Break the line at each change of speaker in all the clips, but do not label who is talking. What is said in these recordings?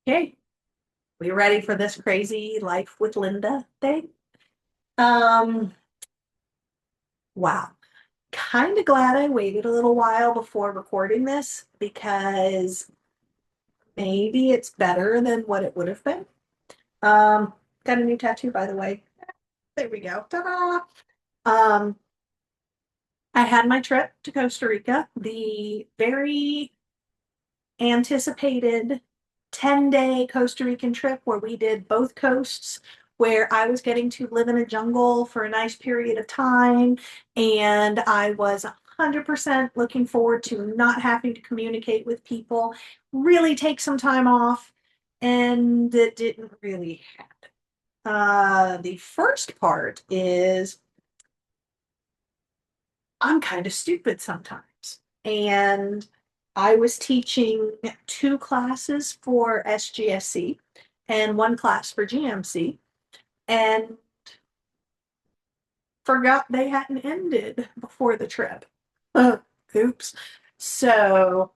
Okay, we ready for this crazy life with Lynda thing? Um, wow. Kind of glad I waited a little while before recording this because maybe it's better than what it would have been. Um, got a new tattoo, by the way. There we go. Ta-da! Um, I had my trip to Costa Rica, the very anticipated 10-day Costa Rican trip where we did both coasts, where I was getting to live in a jungle for a nice period of time. And I was 100% looking forward to not having to communicate with people, really take some time off. And it didn't really happen. The first part is I'm kind of stupid sometimes. And I was teaching two classes for SGSC and one class for GMC and forgot they hadn't ended before the trip. Oops. So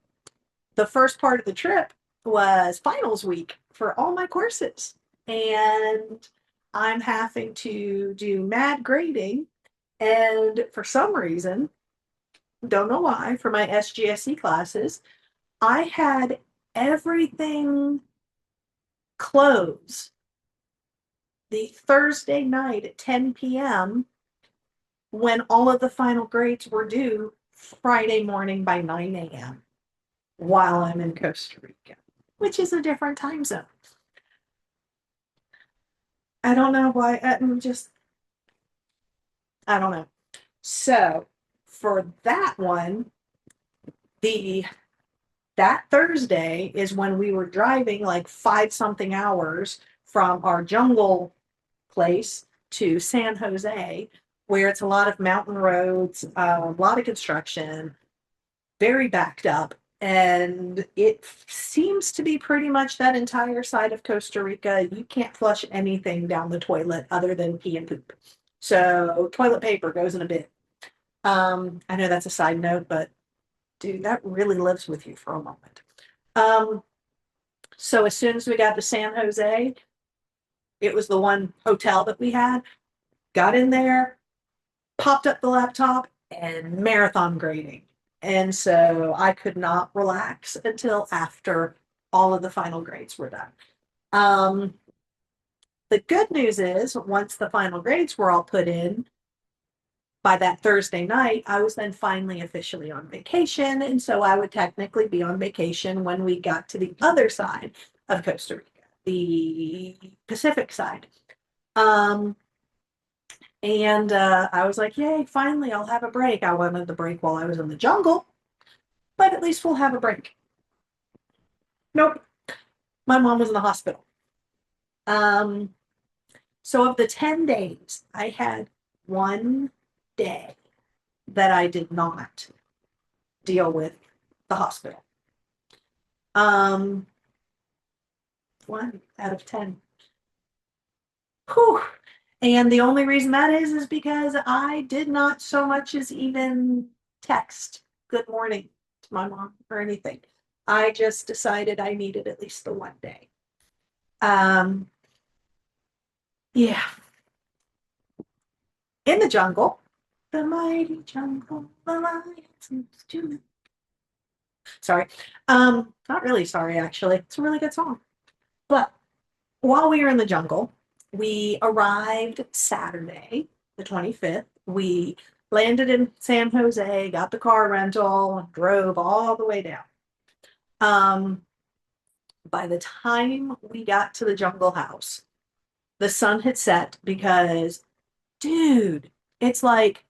the first part of the trip was finals week for all my courses. And I'm having to do mad grading. And for some reason, don't know why, for my SGSE classes, I had everything close the Thursday night at 10 p.m. when all of the final grades were due Friday morning by 9 a.m. while I'm in Costa Rica, which is a different time zone. I don't know why. I don't know. So for that one, the that Thursday is when we were driving like five something hours from our jungle place to San Jose, where it's a lot of mountain roads, a lot of construction, very backed up. And it seems to be pretty much that entire side of Costa Rica. You can't flush anything down the toilet other than pee and poop. So toilet paper goes in a bit. I know that's a side note, but dude, that really lives with you for a moment. Um, so as soon as we got to San Jose, it was the one hotel that we had, got in there, popped up the laptop, and marathon grading. And so I could not relax until after all of the final grades were done. Um, the good news is, once the final grades were all put in, by that Thursday night, I was then finally officially on vacation. And so I would technically be on vacation when we got to the other side of Costa Rica, the Pacific side. Um, and I was like, yay, finally, I'll have a break. I wanted the break while I was in the jungle, but at least we'll have a break. Nope, my mom was in the hospital. Um, so of the 10 days, I had one day that I did not deal with the hospital. Um, 1 out of 10. Whew. And the only reason that is because I did not so much as even text good morning to my mom or anything. I just decided I needed at least the one day. Um, yeah, in the jungle, the mighty jungle, the lions too. Sorry, not really sorry actually. It's a really good song. But while we were in the jungle, we arrived Saturday, the 25th. We landed in San Jose, got the car rental, drove all the way down. Um, by the time we got to the jungle house, the sun had set because, dude, it's like,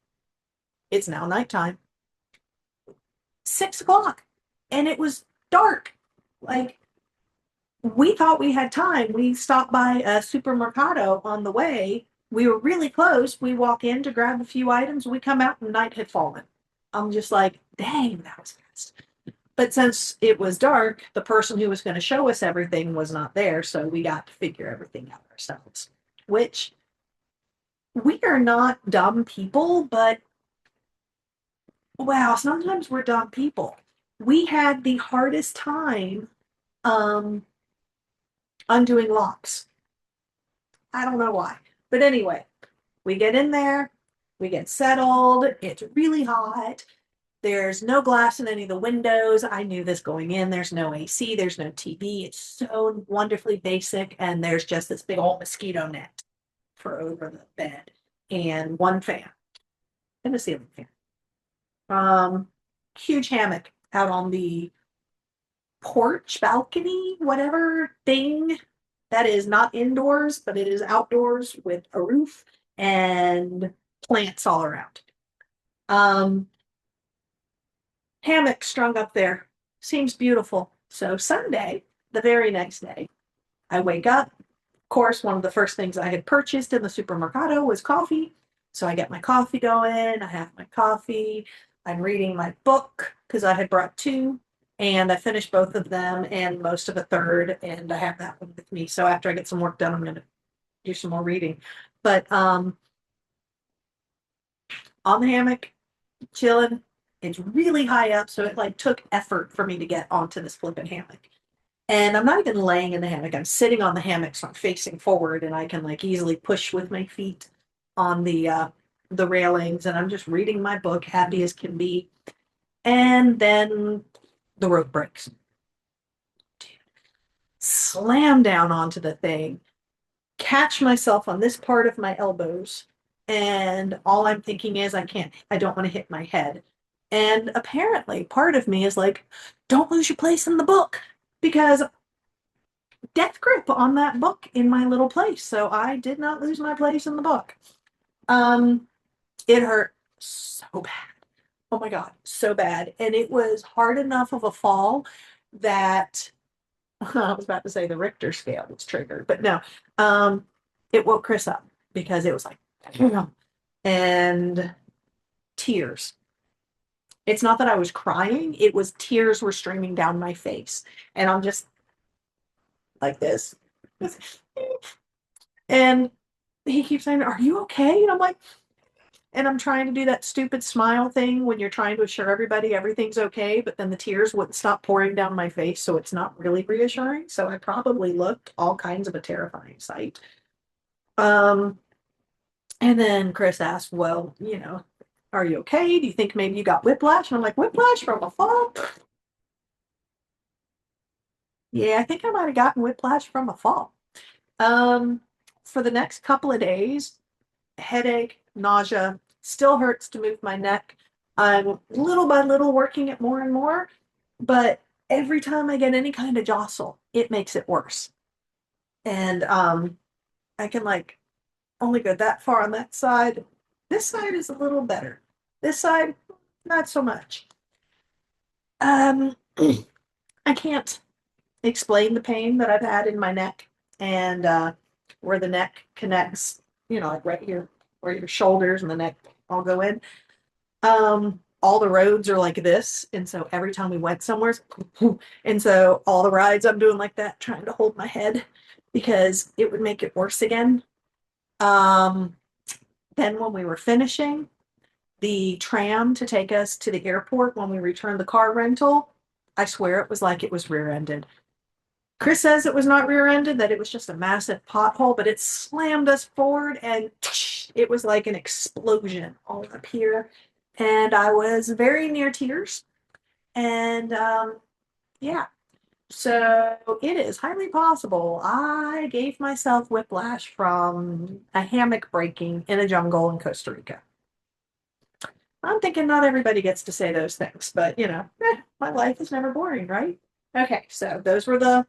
it's now nighttime, 6 o'clock, and it was dark. Like, we thought we had time. We stopped by a supermercado on the way. We were really close. We walk in to grab a few items. We come out and night had fallen. I'm just like, dang, that was fast. But since it was dark, the person who was going to show us everything was not there. So we got to figure everything out ourselves, which we are not dumb people, but wow, sometimes we're dumb people. We had the hardest time um, undoing locks. I don't know why. But anyway, we get in there, we get settled. It's really hot. There's no glass in any of the windows. I knew this going in. There's no AC, there's no TV. It's so wonderfully basic. And there's just this big old mosquito net for over the bed and one fan and a ceiling fan. Um, Huge hammock out on the porch, balcony, whatever thing that is not indoors, but it is outdoors with a roof and plants all around. Um, Hammock strung up there. Seems beautiful. So Sunday, the very next day, I wake up. Of course, one of the first things I had purchased in the supermercado was coffee. So I get my coffee going. I have my coffee. I'm reading my book because I had brought two, and I finished both of them and most of a third, and I have that one with me. So after I get some work done, I'm going to do some more reading. But on the hammock, chilling. It's really high up, so it like took effort for me to get onto this flipping hammock. And I'm not even laying in the hammock. I'm sitting on the hammock, so I'm facing forward, and I can like easily push with my feet on the railings, and I'm just reading my book, happy as can be. And then the rope breaks. Slam down onto the thing, catch myself on this part of my elbows, and all I'm thinking is I don't want to hit my head. And apparently part of me is like, don't lose your place in the book, because death grip on that book in my little place. So I did not lose my place in the book. Um, it hurt so bad. Oh my God, so bad. And it was hard enough of a fall that I was about to say the Richter scale was triggered, but no. It woke Chris up because it was like, and tears. It's not that I was crying, it was tears were streaming down my face. And I'm just like this. And he keeps saying, are you okay? And I'm like, and I'm trying to do that stupid smile thing when you're trying to assure everybody everything's okay, but then the tears wouldn't stop pouring down my face, so it's not really reassuring. So I probably looked all kinds of a terrifying sight. Um, and then Chris asked, well, are you okay? Do you think maybe you got whiplash? And I'm like, whiplash from a fall? Yeah, I think I might have gotten whiplash from a fall. Um, for the next couple of days, headache, nausea, still hurts to move my neck. I'm little by little working it more and more, but every time I get any kind of jostle, it makes it worse. And I can like only go that far on that side. This side is a little better. This side, not so much. Um, I can't explain the pain that I've had in my neck and where the neck connects, like right here, where your shoulders and the neck all go in. All the roads are like this. And so every time we went somewhere, and so all the rides I'm doing like that, trying to hold my head because it would make it worse again. Um, then when we were finishing, the tram to take us to the airport when we returned the car rental, I swear it was like it was rear-ended. Chris says it was not rear-ended, that it was just a massive pothole, but it slammed us forward and it was like an explosion all up here. And I was very near tears. And yeah, so it is highly possible I gave myself whiplash from a hammock breaking in a jungle in Costa Rica. I'm thinking not everybody gets to say those things, but my life is never boring, right? Okay, so those were the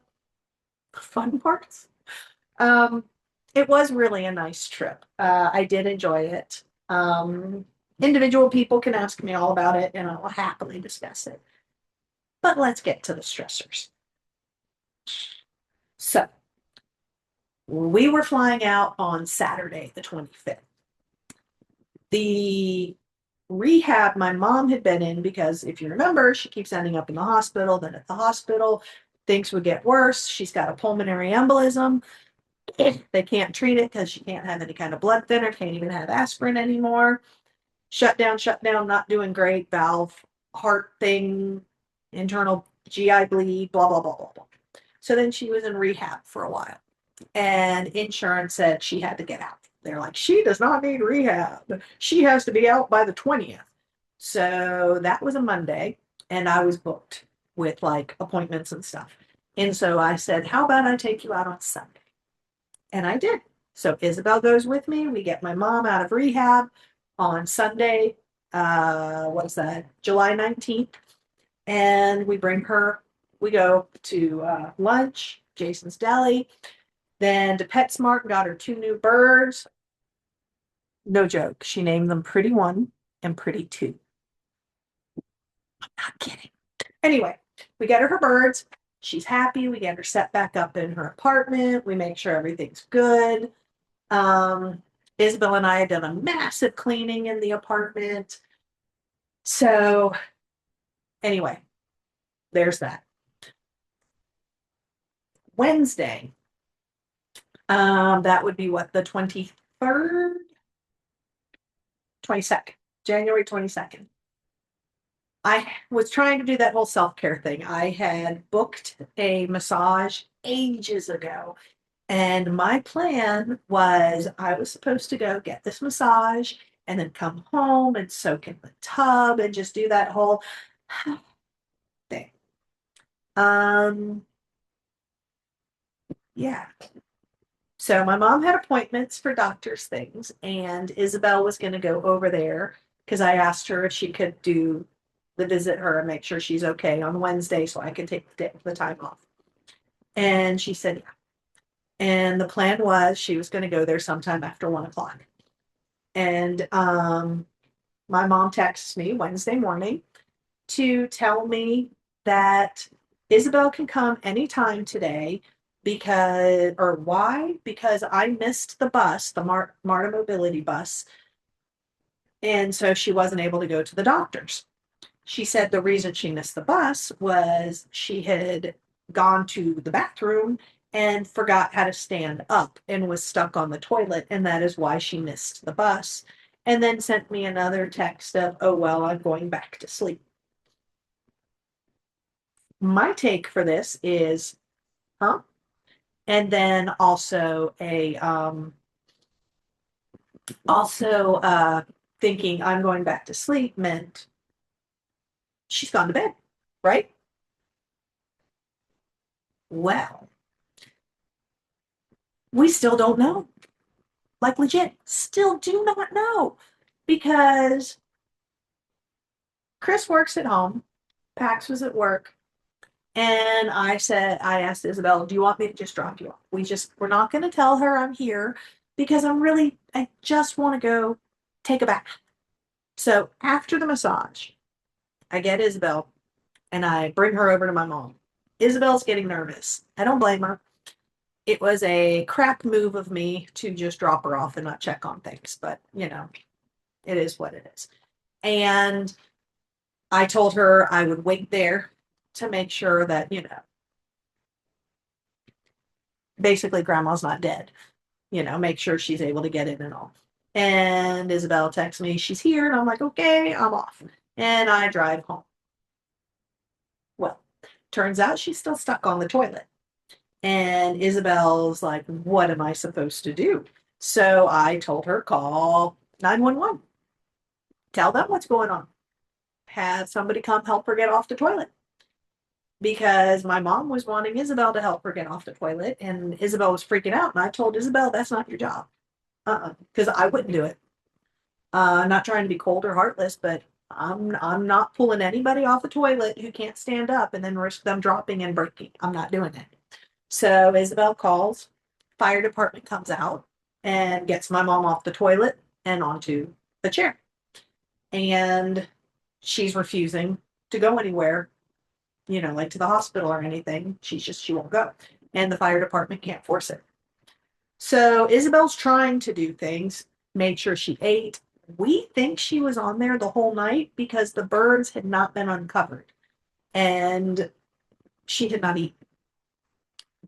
fun parts. Um, it was really a nice trip. I did enjoy it. Individual people can ask me all about it and I'll happily discuss it. But let's get to the stressors. So we were flying out on Saturday, the 25th. The rehab my mom had been in, because if you remember, she keeps ending up in the hospital, then at the hospital, things would get worse. She's got a pulmonary embolism. They can't treat it because she can't have any kind of blood thinner, can't even have aspirin anymore. Shut down, not doing great. Valve, heart thing, internal GI bleed, blah, blah, blah, blah, blah. So then she was in rehab for a while, and insurance said she had to get out. They're like, she does not need rehab. She has to be out by the 20th. So that was a Monday, and I was booked with like appointments and stuff. And so I said, how about I take you out on Sunday? And I did. So Isabel goes with me. We get my mom out of rehab on Sunday. What's that? July 19th. And we bring her, we go to lunch, Jason's Deli, then to PetSmart, got her two new birds. No joke. She named them Pretty One and Pretty Two. I'm not kidding. Anyway, we get her birds. She's happy. We get her set back up in her apartment. We make sure everything's good. Um, Isabel and I had done a massive cleaning in the apartment. So anyway, there's that. Wednesday. That would be what, the 23rd? 22nd, January 22nd. I was trying to do that whole self-care thing. I had booked a massage ages ago, and my plan was I was supposed to go get this massage and then come home and soak in the tub and just do that whole thing. Um, yeah. So my mom had appointments for doctor's things, and Isabel was going to go over there because I asked her if she could do the visit her and make sure she's okay on Wednesday so I could take the time off. And she said, yeah. And the plan was she was going to go there sometime after 1 o'clock. And my mom texts me Wednesday morning to tell me that Isabel can come anytime today because, or why? Because I missed the bus, the MARTA mobility bus. And so she wasn't able to go to the doctor's. She said the reason she missed the bus was she had gone to the bathroom and forgot how to stand up and was stuck on the toilet. And that is why she missed the bus. And then sent me another text of, oh, well, I'm going back to sleep. My take for this is, huh? And then also thinking I'm going back to sleep meant she's gone to bed, right? Well, we still don't know. Like legit, still do not know because Chris works at home, Pax was at work, and I asked Isabel, do you want me to just drop you off? We're not going to tell her I'm here because I just want to go take a bath. So after the massage, I get Isabel and I bring her over to my mom. Isabel's getting nervous. I don't blame her. It was a crap move of me to just drop her off and not check on things, but it is what it is. And I told her I would wait there to make sure that, basically grandma's not dead, make sure she's able to get in and all. And Isabel texts me, she's here. And I'm like, okay, I'm off. And I drive home. Well, turns out she's still stuck on the toilet. And Isabel's like, what am I supposed to do? So I told her, call 911. Tell them what's going on. Have somebody come help her get off the toilet. Because my mom was wanting Isabel to help her get off the toilet, and Isabel was freaking out. And I told Isabel, that's not your job. Because I wouldn't do it. I'm not trying to be cold or heartless, but I'm not pulling anybody off the toilet who can't stand up and then risk them dropping and breaking. I'm not doing it. So Isabel calls, fire department comes out and gets my mom off the toilet and onto the chair. And she's refusing to go anywhere, like to the hospital or anything. She won't go. And the fire department can't force it. So Isabel's trying to do things, made sure she ate. We think she was on there the whole night because the birds had not been uncovered and she had not eaten.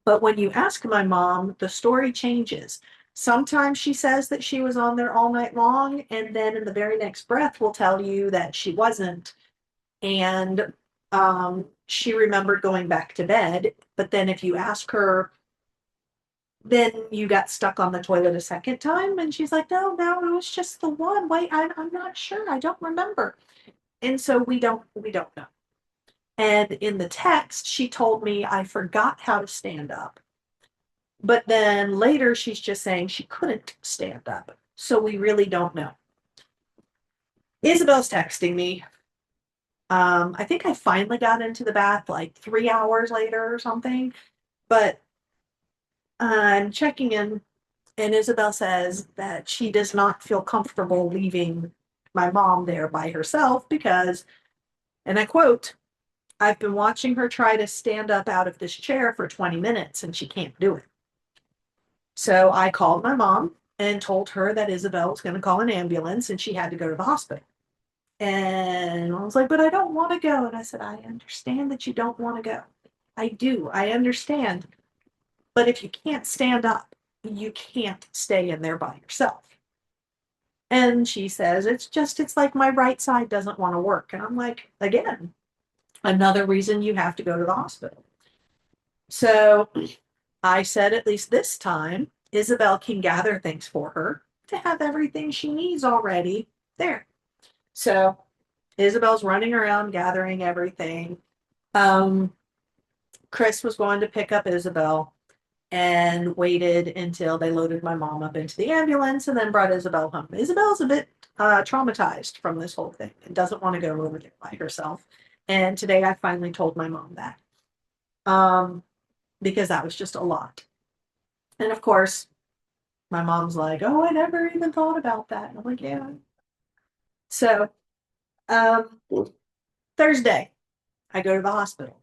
But when you ask my mom, the story changes. Sometimes she says that she was on there all night long, and then in the very next breath will tell you that she wasn't. And she remembered going back to bed. But then if you ask her, then you got stuck on the toilet a second time. And she's like, no, no, it was just the one. Wait, I'm not sure. I don't remember. And so we don't know. And in the text, she told me I forgot how to stand up. But then later, she's just saying she couldn't stand up. So we really don't know. Isabel's texting me. I think I finally got into the bath like 3 hours later or something. But I'm checking in, and Isabel says that she does not feel comfortable leaving my mom there by herself because, and I quote, I've been watching her try to stand up out of this chair for 20 minutes and she can't do it. So I called my mom and told her that Isabel was going to call an ambulance and she had to go to the hospital. And I was like, but I don't want to go. And I said, I understand that you don't want to go. I do. I understand. But if you can't stand up, you can't stay in there by yourself. And she says, it's like my right side doesn't want to work. And I'm like, again, another reason you have to go to the hospital. So I said, at least this time, Isabel can gather things for her to have everything she needs already there. So Isabel's running around gathering everything. Um, Chris was going to pick up Isabel and waited until they loaded my mom up into the ambulance and then brought Isabel home. Isabel's a bit traumatized from this whole thing and doesn't want to go over there by herself. And today I finally told my mom that because that was just a lot. And of course, my mom's like, oh, I never even thought about that. And I'm like, yeah. So um, Thursday, I go to the hospital.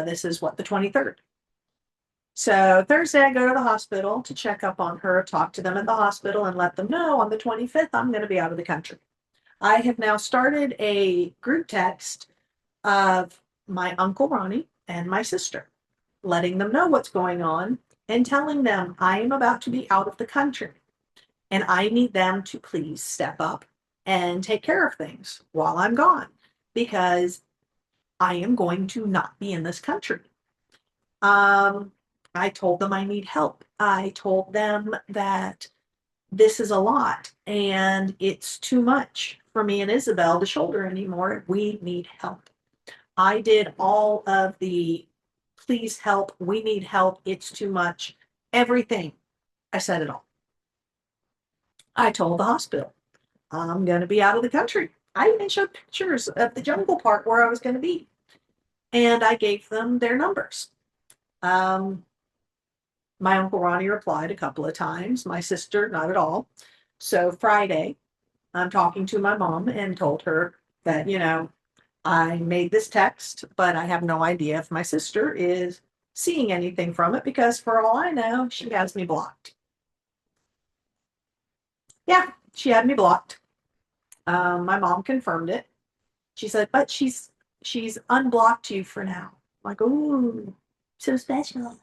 This is what, the 23rd. So Thursday, I go to the hospital to check up on her, talk to them at the hospital, and let them know on the 25th, I'm going to be out of the country. I have now started a group text of my Uncle Ronnie and my sister, letting them know what's going on and telling them I am about to be out of the country and I need them to please step up and take care of things while I'm gone because I am going to not be in this country. I told them I need help. I told them that this is a lot and it's too much for me and Isabel to shoulder anymore. We need help. I did all of the please help, we need help, it's too much, everything. I said it all. I told the hospital, I'm going to be out of the country. I even showed pictures of the jungle part where I was going to be. And I gave them their numbers. My Uncle Ronnie replied a couple of times. My sister, not at all. So Friday, I'm talking to my mom and told her that, I made this text, but I have no idea if my sister is seeing anything from it because for all I know, she has me blocked. Yeah, she had me blocked. My mom confirmed it. She said, but she's unblocked you for now. I'm like, ooh, so special.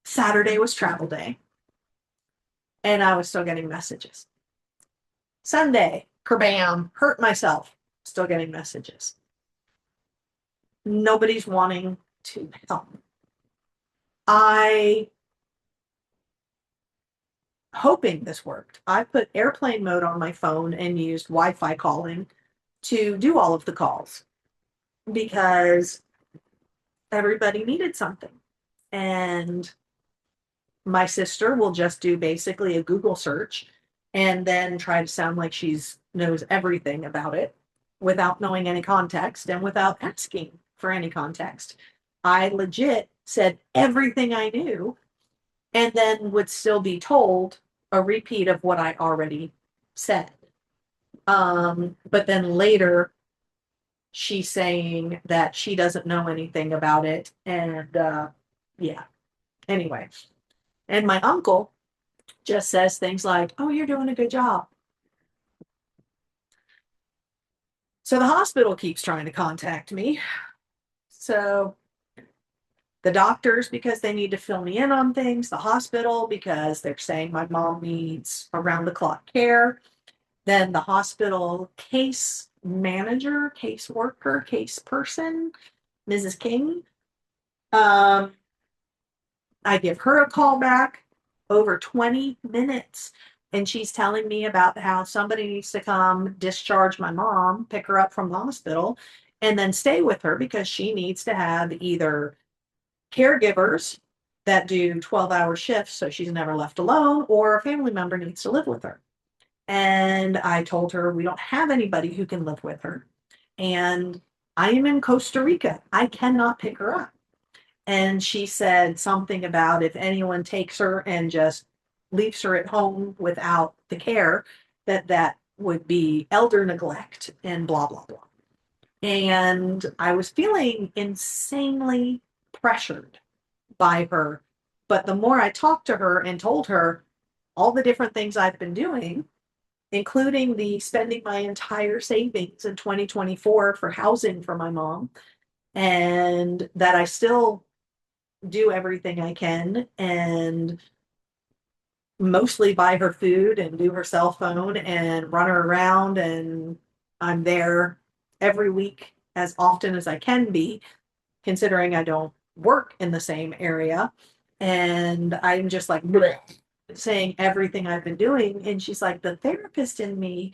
Saturday was travel day, and I was still getting messages. Sunday, kerbam, hurt myself, still getting messages. Nobody's wanting to help. I hoping this worked. I put airplane mode on my phone and used Wi-Fi calling to do all of the calls because everybody needed something. And my sister will just do basically a Google search and then try to sound like she's knows everything about it without knowing any context and without asking for any context. I legit said everything I knew and then would still be told a repeat of what I already said. But then later she's saying that she doesn't know anything about it. And yeah, anyway. And my uncle just says things like, oh, you're doing a good job. So the hospital keeps trying to contact me. So the doctors, because they need to fill me in on things, the hospital, because they're saying my mom needs around the clock care. Then the hospital case manager, caseworker, case person, Mrs. King. Um, I give her a call back over 20 minutes. And she's telling me about how somebody needs to come discharge my mom, pick her up from the hospital, and then stay with her because she needs to have either caregivers that do 12-hour shifts so she's never left alone, or a family member needs to live with her. And I told her we don't have anybody who can live with her. And I am in Costa Rica. I cannot pick her up. And she said something about if anyone takes her and just leaves her at home without the care, that would be elder neglect and blah, blah, blah. And I was feeling insanely pressured by her. But the more I talked to her and told her all the different things I've been doing, including the spending my entire savings in 2024 for housing for my mom, and that I still do everything I can and mostly buy her food and do her cell phone and run her around, and I'm there every week as often as I can be, considering I don't work in the same area. And I'm just like bleh, saying everything I've been doing. And she's like, the therapist in me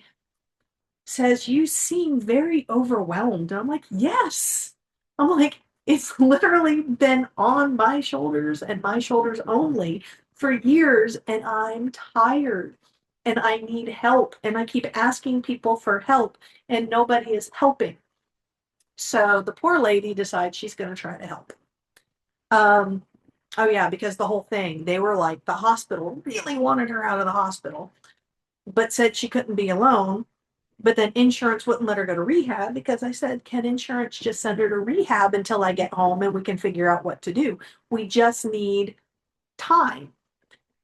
says, you seem very overwhelmed. And I'm like, yes. I'm like, it's literally been on my shoulders and my shoulders only for years. And I'm tired and I need help. And I keep asking people for help and nobody is helping. So the poor lady decides she's going to try to help. Um, oh, yeah, because the whole thing, they were like, the hospital really wanted her out of the hospital, but said she couldn't be alone. But then insurance wouldn't let her go to rehab because I said, can insurance just send her to rehab until I get home and we can figure out what to do? We just need time.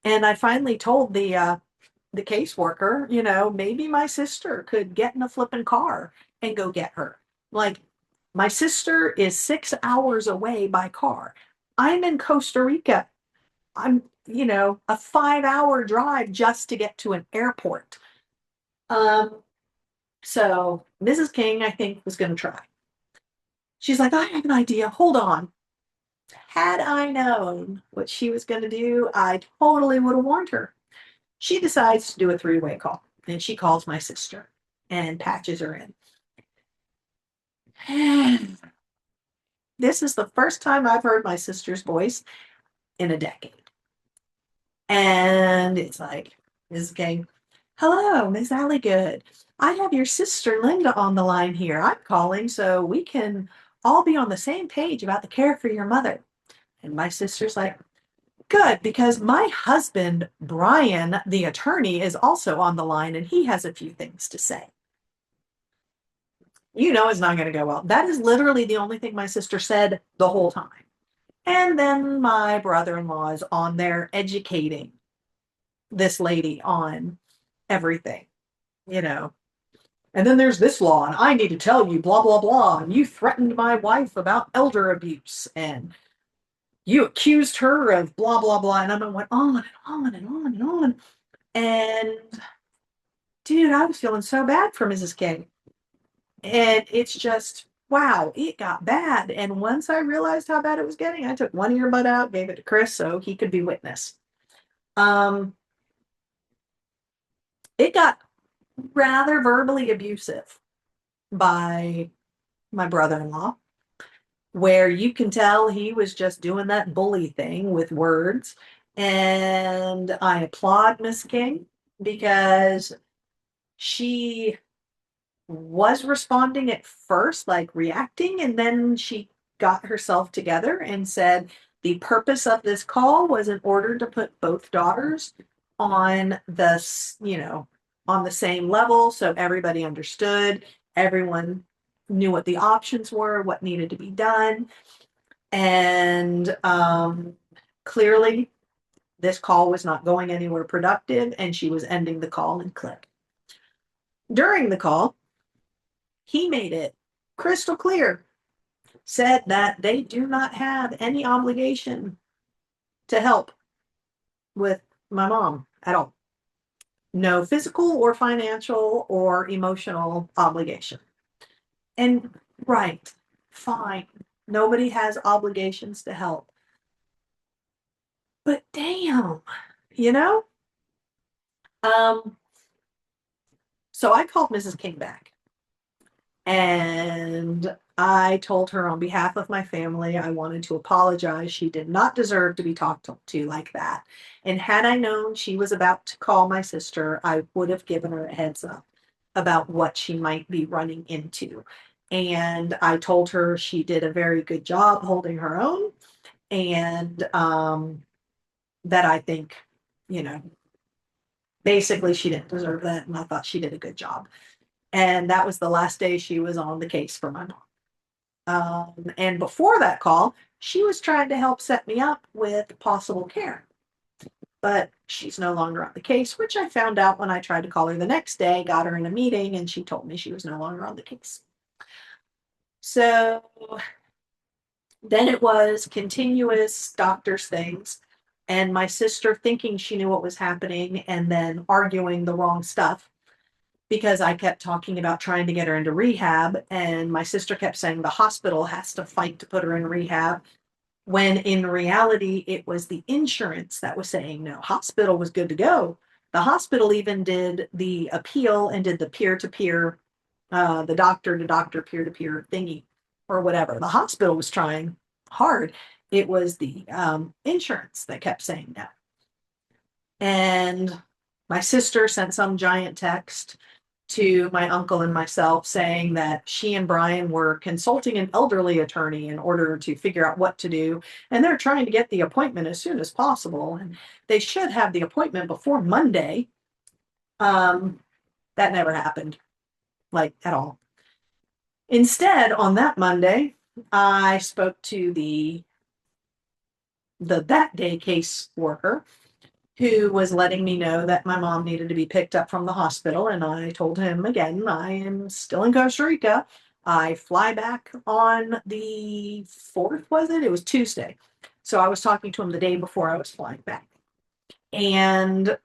And I finally told the caseworker, maybe my sister could get in a flipping car and go get her. Like, my sister is 6 hours away by car. I'm in Costa Rica. I'm, a 5 hour drive just to get to an airport. Um, So Mrs. King, I think, was going to try. She's like, I have an idea. Hold on. Had I known what she was going to do, I totally would have warned her. She decides to do a three-way call, and she calls my sister and patches her in. This is the first time I've heard my sister's voice in a decade. And it's like, Mrs. King, hello, Miss Alligood. I have your sister Lynda on the line here. I'm calling so we can all be on the same page about the care for your mother. And my sister's like, good, because my husband, Brian, the attorney, is also on the line and he has a few things to say. It's not going to go well. That is literally the only thing my sister said the whole time. And then my brother-in-law is on there educating this lady on everything, you know. And then there's this law, and I need to tell you, blah, blah, blah. And you threatened my wife about elder abuse, and you accused her of blah, blah, blah. And I went on and on and on and on. And dude, I was feeling so bad for Mrs. King. And it's just, wow, it got bad. And once I realized how bad it was getting, I took one earbud out, gave it to Chris so he could be witness. It got rather verbally abusive by my brother-in-law, where you can tell he was just doing that bully thing with words. And I applaud Miss King because she was responding at first, like reacting, and then she got herself together and said the purpose of this call was in order to put both daughters on on the same level so everybody understood, everyone knew what the options were, what needed to be done. And clearly this call was not going anywhere productive and she was ending the call and click. During the call, he made it crystal clear, said that they do not have any obligation to help with my mom at all. No physical or financial or emotional obligation. And right, fine. Nobody has obligations to help. But damn, you know? Um, so I called Mrs. King back and I told her on behalf of my family, I wanted to apologize. She did not deserve to be talked to like that. And had I known she was about to call my sister, I would have given her a heads up about what she might be running into. And I told her she did a very good job holding her own, and that I think, you know, basically she didn't deserve that. And I thought she did a good job. And that was the last day she was on the case for my mom. And before that call, she was trying to help set me up with possible care. But she's no longer on the case, which I found out when I tried to call her the next day, got her in a meeting, and she told me she was no longer on the case. So then it was continuous doctor's things, and my sister thinking she knew what was happening and then arguing the wrong stuff because I kept talking about trying to get her into rehab. And my sister kept saying the hospital has to fight to put her in rehab, when in reality, it was the insurance that was saying no. Hospital was good to go. The hospital even did the appeal and did the peer to peer, the doctor to doctor, peer to peer thingy or whatever. The hospital was trying hard. It was the insurance that kept saying no. And my sister sent some giant text to my uncle and myself saying that she and Brian were consulting an elderly attorney in order to figure out what to do. And they're trying to get the appointment as soon as possible. And they should have the appointment before Monday. That never happened, like at all. Instead, on that Monday, I spoke to the that day case worker who was letting me know that my mom needed to be picked up from the hospital. And I told him again, I am still in Costa Rica. I fly back on the 4th, was it? It was Tuesday. So I was talking to him the day before I was flying back. And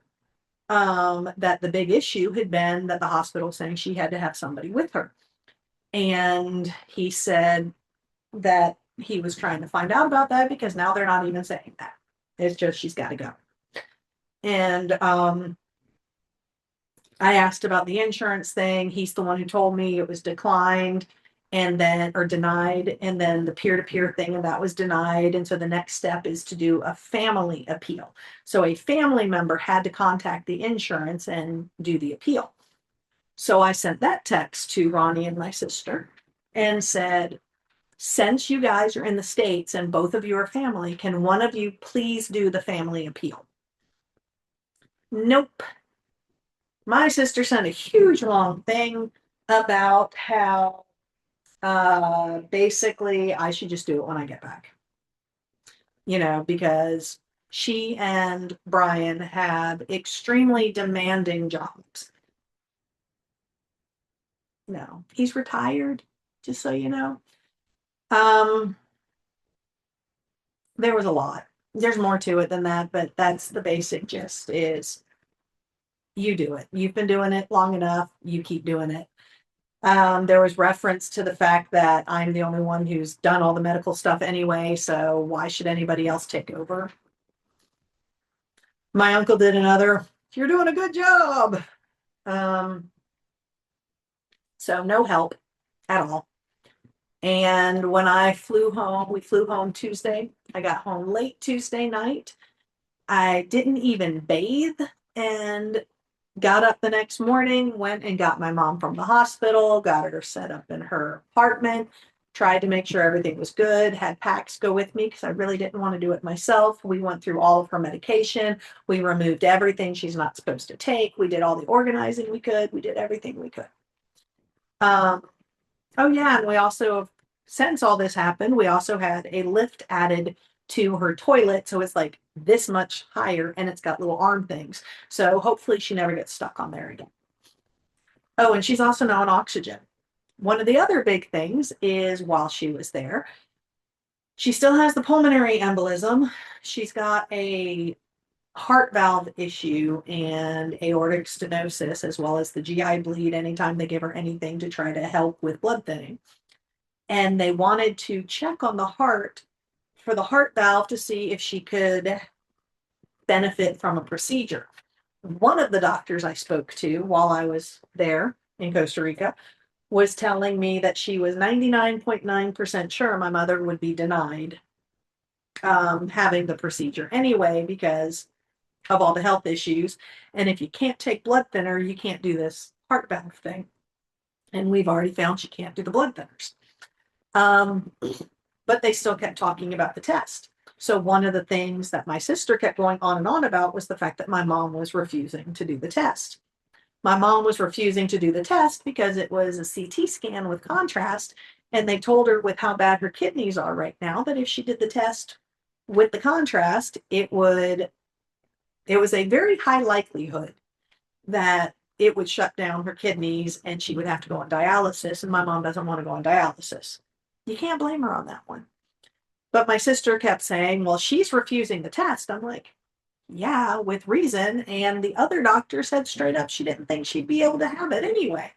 that the big issue had been that the hospital was saying she had to have somebody with her. And he said that he was trying to find out about that because now they're not even saying that. It's just she's got to go. And I asked about the insurance thing. He's the one who told me it was declined and then, or denied, and then the peer to peer thing, and that was denied. And so the next step is to do a family appeal. So a family member had to contact the insurance and do the appeal. So I sent that text to Ronnie and my sister and said, since you guys are in the States and both of you are family, can one of you please do the family appeal? Nope. My sister sent a huge long thing about how basically I should just do it when I get back. You know, because she and Brian have extremely demanding jobs. No, he's retired, just so you know. Um, there was a lot. There's more to it than that, but that's the basic gist is you do it. You've been doing it long enough, you keep doing it. There was reference to the fact that I'm the only one who's done all the medical stuff anyway, so why should anybody else take over? My uncle did another, you're doing a good job. Um, so no help at all. And when I flew home, we flew home Tuesday. I got home late Tuesday night. I didn't even bathe and got up the next morning, went and got my mom from the hospital, got her set up in her apartment, tried to make sure everything was good, had Pax go with me because I really didn't want to do it myself. We went through all of her medication. We removed everything she's not supposed to take. We did all the organizing we could. We did everything we could. Oh yeah, and we also, since all this happened, we also had a lift added to her toilet. So it's like this much higher and it's got little arm things. So hopefully she never gets stuck on there again. Oh, and she's also now on oxygen. One of the other big things is while she was there, she still has the pulmonary embolism. She's got a heart valve issue and aortic stenosis, as well as the GI bleed anytime they give her anything to try to help with blood thinning. And they wanted to check on the heart for the heart valve to see if she could benefit from a procedure. One of the doctors I spoke to while I was there in Costa Rica was telling me that she was 99.9% sure my mother would be denied having the procedure anyway because of all the health issues. And if you can't take blood thinner, you can't do this heart valve thing. And we've already found she can't do the blood thinners. But they still kept talking about the test. So one of the things that my sister kept going on and on about was the fact that my mom was refusing to do the test. My mom was refusing to do the test because it was a CT scan with contrast, and they told her with how bad her kidneys are right now that if she did the test with the contrast, it was a very high likelihood that it would shut down her kidneys and she would have to go on dialysis, and my mom doesn't want to go on dialysis. You can't blame her on that one. But my sister kept saying, well, she's refusing the test. I'm like, yeah, with reason. And the other doctor said straight up she didn't think she'd be able to have it anyway.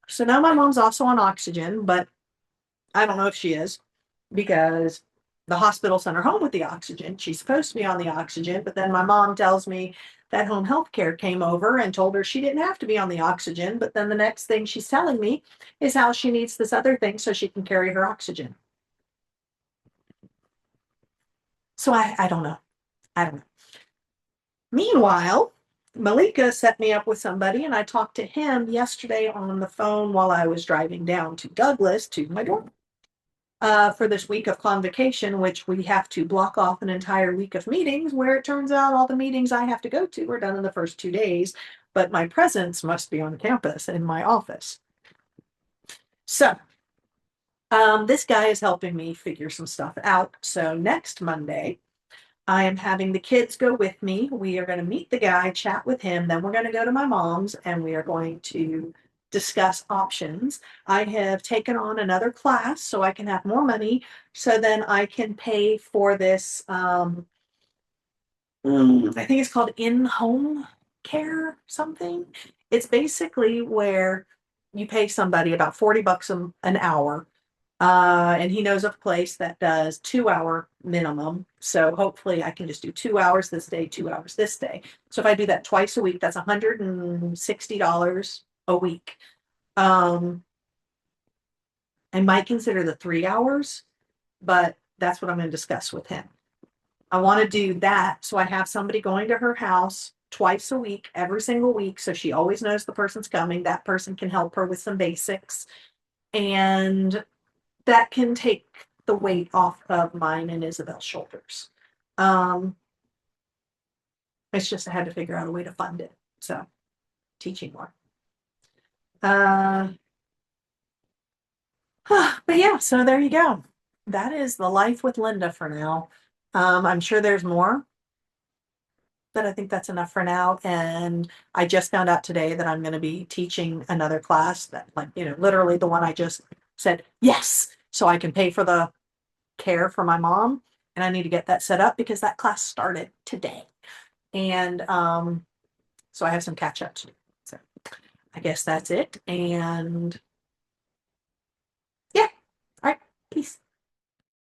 So now my mom's also on oxygen, but I don't know if she is because the hospital sent her home with the oxygen. She's supposed to be on the oxygen, but then my mom tells me that home health care came over and told her she didn't have to be on the oxygen. But then the next thing she's telling me is how she needs this other thing so she can carry her oxygen. So I don't know. I don't know. Meanwhile, Malika set me up with somebody, and I talked to him yesterday on the phone while I was driving down to Douglas to my dorm for this week of convocation, which we have to block off an entire week of meetings, where it turns out all the meetings I have to go to are done in the first 2 days, but my presence must be on campus in my office. So this guy is helping me figure some stuff out. So next Monday, I am having the kids go with me. We are going to meet the guy, chat with him. Then we're going to go to my mom's and we are going to discuss options. I have taken on another class so I can have more money so then I can pay for this. I think it's called in-home care something. It's basically where you pay somebody about 40 bucks an hour, and he knows of a place that does 2 hour minimum. So hopefully I can just do 2 hours this day, 2 hours this day. So if I do that twice a week, that's $160 a week. I might consider the 3 hours, but that's what I'm going to discuss with him. I want to do that so I have somebody going to her house twice a week, every single week, so she always knows the person's coming. That person can help her with some basics. And that can take the weight off of mine and Isabel's shoulders. It's just I had to figure out a way to fund it. So teaching more. But yeah, so there you go. That is the life with Lynda for now. I'm sure there's more, but I think that's enough for now. And I just found out today that I'm going to be teaching another class that, like, literally the one I just said yes, so I can pay for the care for my mom. And I need to get that set up because that class started today. And so I have some catch up to do. So I guess that's it. And yeah, all right, peace.